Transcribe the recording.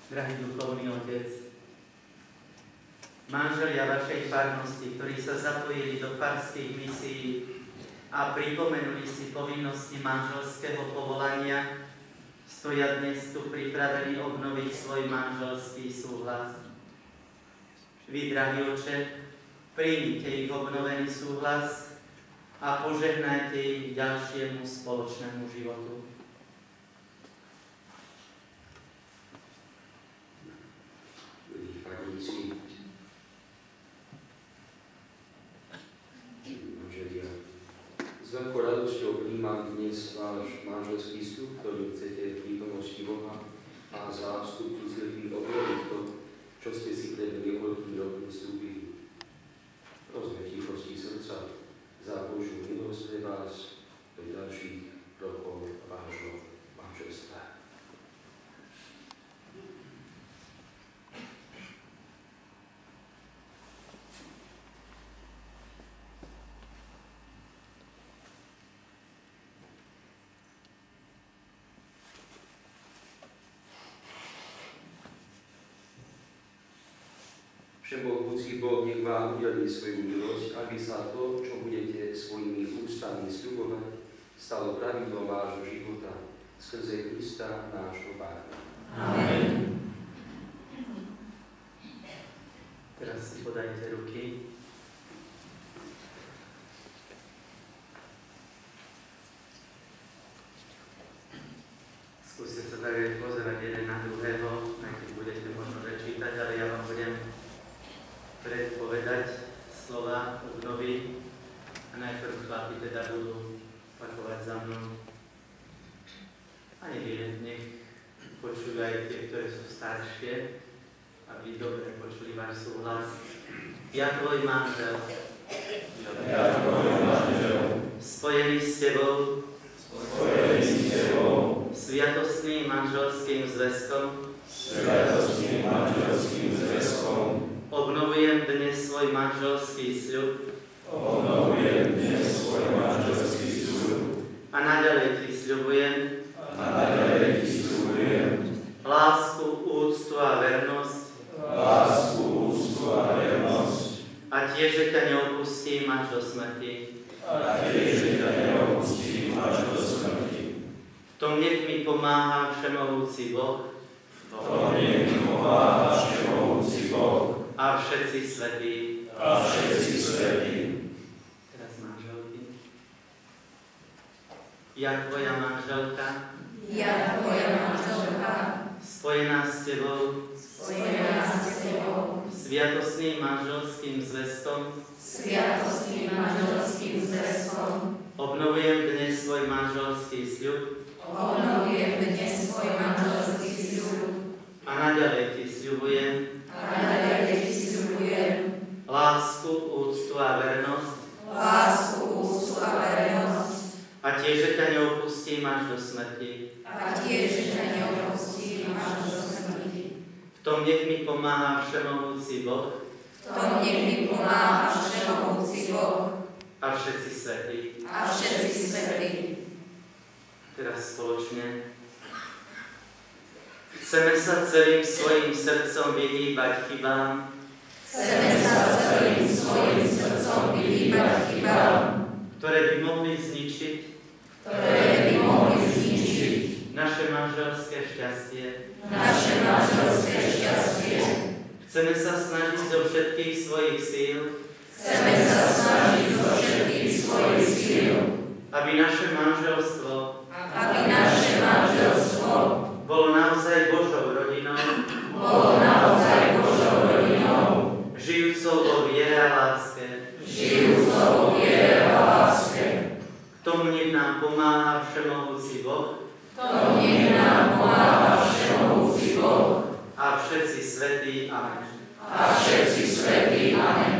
Drahý duchovný otec, manželia vašej farnosti, ktorí sa zapojili do farských misií a pripomenuli si povinnosti manželského povolania, stoja dnes tu pripravení obnoviť svoj manželský súhlas. Vy, drahý Oče, príjmite ich obnovený súhlas a požehnajte ich ďalšiemu spoločnému životu. S veľkou radosťou príjmam dnes váš manželský sľub, ktorý chcete v prítomnosti Boha a zástupcu cirkvi obnoviť to, čo ste si pred niekoľkými rokmi vstúpili. Prosme v tichosti srdca za Božiu milosť pre vás do ďalších rokov vášho manželstva. Všemohúci Boh nech vám udelí svoju milosť, aby sa to, čo budete svojimi ústami sľubovať, stalo pravidlom vášho života skrze Krista nášho Pána. Amen. Teraz si podajte ruky. Skúste sa tak pozerať jeden na druhého, aj keď budete možno čítať, ale ja vám budem predpovedať slova obnovy a najprv chlapi teda budú opakovať za mnou. A nech počujú aj tie, ktoré sú staršie, aby dobre počuli váš súhlas. Ja tvoj manžel, spojený s tebou, sviatostným manželským zväzkom, obnovujem dnes svoj manželský sľub. A naďalej ti sľubujem. Lásku, úctu a vernosť. A tiež, že ťa neopustím až do smrti. V tom nech mi pomáha všemohúci Boh. A všetci svätí. Teraz manželky. Ja tvoja manželka. Spojená s tebou. Sviatostným manželským zväzkom. Obnovujem dnes svoj manželský sľub. A naďalej ti sľubujem. Lásku, úctu a vernosť. A tiež, že ťa neopustím až do smrti. V tom nech mi pomáha všemohúci Boh. A všetci svätí. Teraz spoločne. Chceme sa celým svojim srdcom vyhýbať chybám. Ktoré by mohli zničiť naše manželské šťastie. Chceme sa snažiť zo všetkých svojich síl, aby naše manželstvo bolo naozaj Božou rodinou, žijúcou vo viere a láske. K tomu nech nám pomáha všemohúci Boh. A všetci svätí. Amen.